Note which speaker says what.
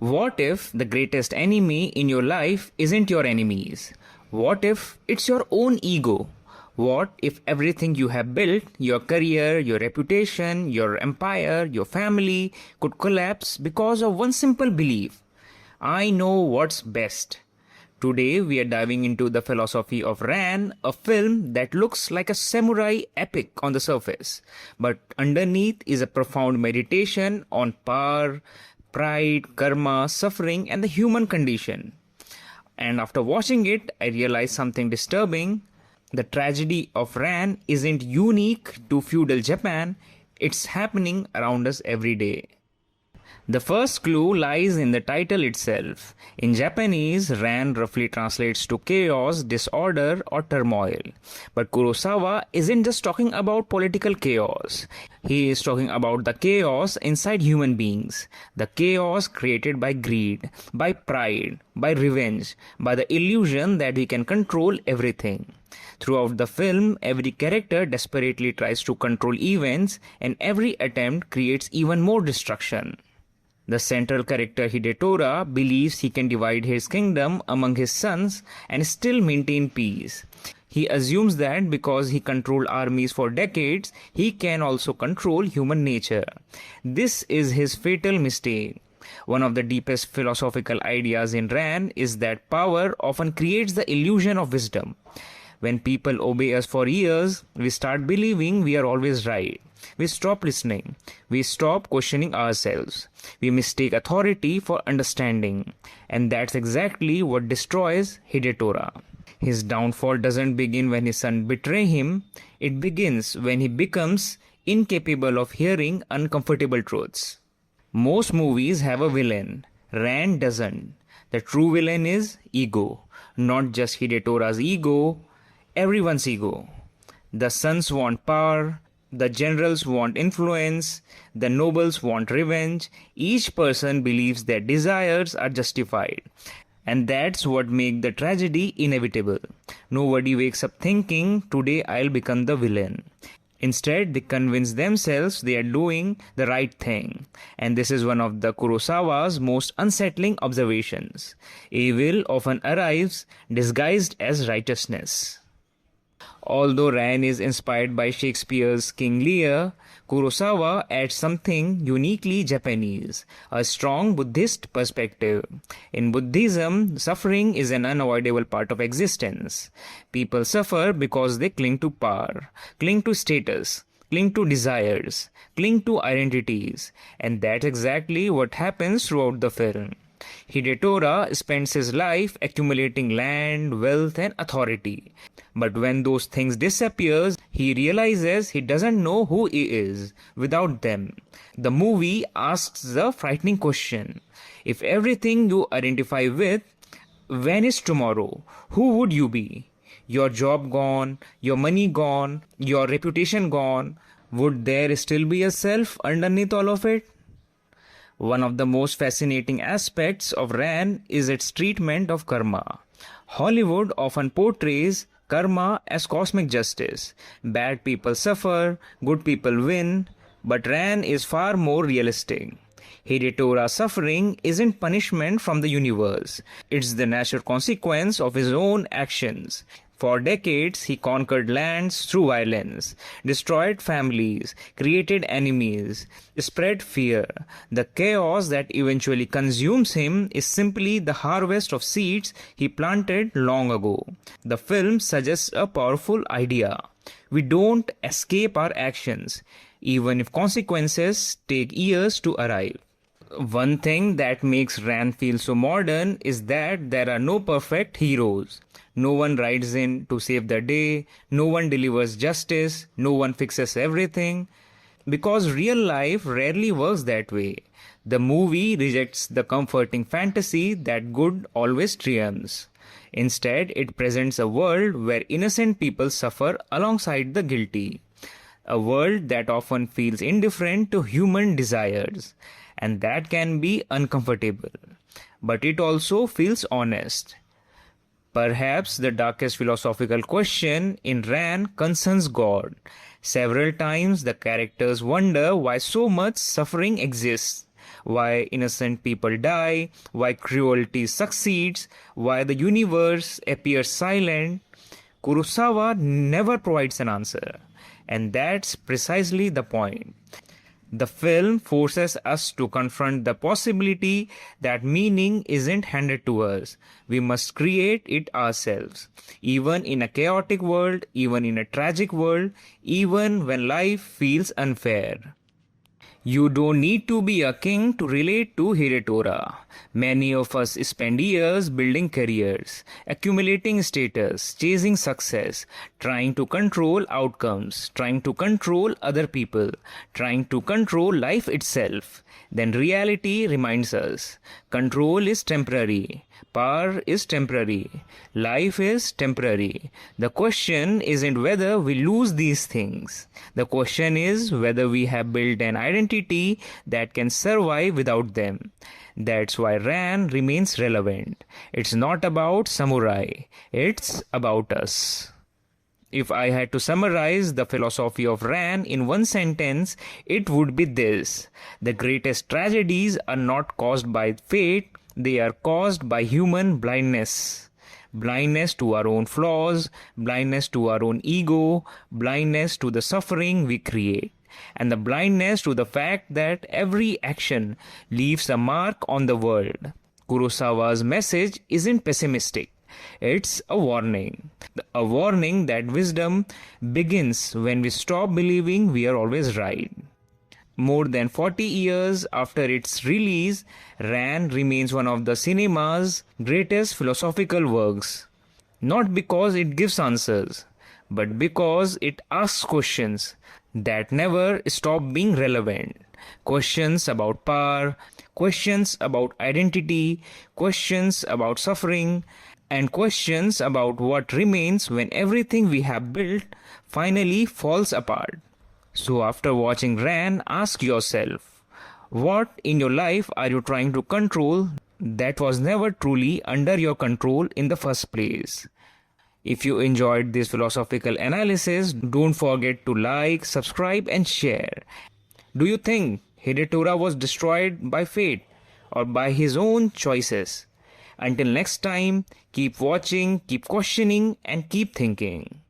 Speaker 1: What if the greatest enemy in your life isn't your enemies? What if it's your own ego? What if everything you have built, your career, your reputation, your empire, your family, could collapse because of one simple belief? I know what's best. Today we are diving into the philosophy of Ran, a film that looks like a samurai epic on the surface, but underneath is a profound meditation on power, pride, karma, suffering, and the human condition. And after watching it, I realized something disturbing. The tragedy of Ran isn't unique to feudal Japan, it's happening around us every day. The first clue lies in the title itself. In Japanese, Ran roughly translates to chaos, disorder, or turmoil. But Kurosawa isn't just talking about political chaos. He is talking about the chaos inside human beings. The chaos created by greed, by pride, by revenge, by the illusion that we can control everything. Throughout the film, every character desperately tries to control events, and every attempt creates even more destruction. The central character Hidetora believes he can divide his kingdom among his sons and still maintain peace. He assumes that because he controlled armies for decades, he can also control human nature. This is his fatal mistake. One of the deepest philosophical ideas in Ran is that power often creates the illusion of wisdom. When people obey us for years, we start believing we are always right. We stop listening. We stop questioning ourselves. We mistake authority for understanding. And that's exactly what destroys Hidetora. His downfall doesn't begin when his son betrays him. It begins when he becomes incapable of hearing uncomfortable truths. Most movies have a villain. Ran doesn't. The true villain is ego. Not just Hidetora's ego, everyone's ego. The sons want power. The generals want influence, the nobles want revenge. Each person believes their desires are justified. And that's what makes the tragedy inevitable. Nobody wakes up thinking, today I'll become the villain. Instead, they convince themselves they are doing the right thing. And this is one of the Kurosawa's most unsettling observations. Evil often arrives disguised as righteousness. Although Ran is inspired by Shakespeare's King Lear, Kurosawa adds something uniquely Japanese, a strong Buddhist perspective. In Buddhism, suffering is an unavoidable part of existence. People suffer because they cling to power, cling to status, cling to desires, cling to identities, and that's exactly what happens throughout the film. Hidetora spends his life accumulating land, wealth, and authority. But when those things disappears, he realizes he doesn't know who he is without them. The movie asks the frightening question: if everything you identify with vanished tomorrow, who would you be? Your job gone, your money gone, your reputation gone, would there still be a self underneath all of it? One of the most fascinating aspects of Ran is its treatment of karma. Hollywood often portrays karma as cosmic justice. Bad people suffer, good people win, but Ran is far more realistic. Hidetora's suffering isn't punishment from the universe. It's the natural consequence of his own actions. For decades, he conquered lands through violence, destroyed families, created enemies, spread fear. The chaos that eventually consumes him is simply the harvest of seeds he planted long ago. The film suggests a powerful idea. We don't escape our actions, even if consequences take years to arrive. One thing that makes Ran feel so modern is that there are no perfect heroes. No one rides in to save the day, no one delivers justice, no one fixes everything. Because real life rarely works that way. The movie rejects the comforting fantasy that good always triumphs. Instead, it presents a world where innocent people suffer alongside the guilty. A world that often feels indifferent to human desires. And that can be uncomfortable. But it also feels honest. Perhaps the darkest philosophical question in Ran concerns God. Several times the characters wonder why so much suffering exists. why innocent people die, why cruelty succeeds, why the universe appears silent. Kurosawa never provides an answer. And that's precisely the point. The film forces us to confront the possibility that meaning isn't handed to us. We must create it ourselves. Even in a chaotic world, even in a tragic world, even when life feels unfair. You don't need to be a king to relate to Hidetora. Many of us spend years building careers, accumulating status, chasing success, trying to control outcomes, trying to control other people, trying to control life itself. Then reality reminds us control is temporary. Power is temporary. Life is temporary. The question isn't whether we lose these things. The question is whether we have built an identity that can survive without them. That's why Ran remains relevant. It's not about samurai. It's about us. If I had to summarize the philosophy of Ran in one sentence, it would be this. The greatest tragedies are not caused by fate, they are caused by human blindness. Blindness to our own flaws, blindness to our own ego, blindness to the suffering we create, and the blindness to the fact that every action leaves a mark on the world. Kurosawa's message isn't pessimistic. It's a warning. A warning that wisdom begins when we stop believing we are always right. More than 40 years after its release, Ran remains one of the cinema's greatest philosophical works. Not because it gives answers, but because it asks questions that never stop being relevant. Questions about power, questions about identity, questions about suffering, and questions about what remains when everything we have built finally falls apart. So after watching Ran, ask yourself, what in your life are you trying to control that was never truly under your control in the first place? If you enjoyed this philosophical analysis, don't forget to like, subscribe and share. Do you think Hidetora was destroyed by fate or by his own choices? Until next time, keep watching, keep questioning and keep thinking.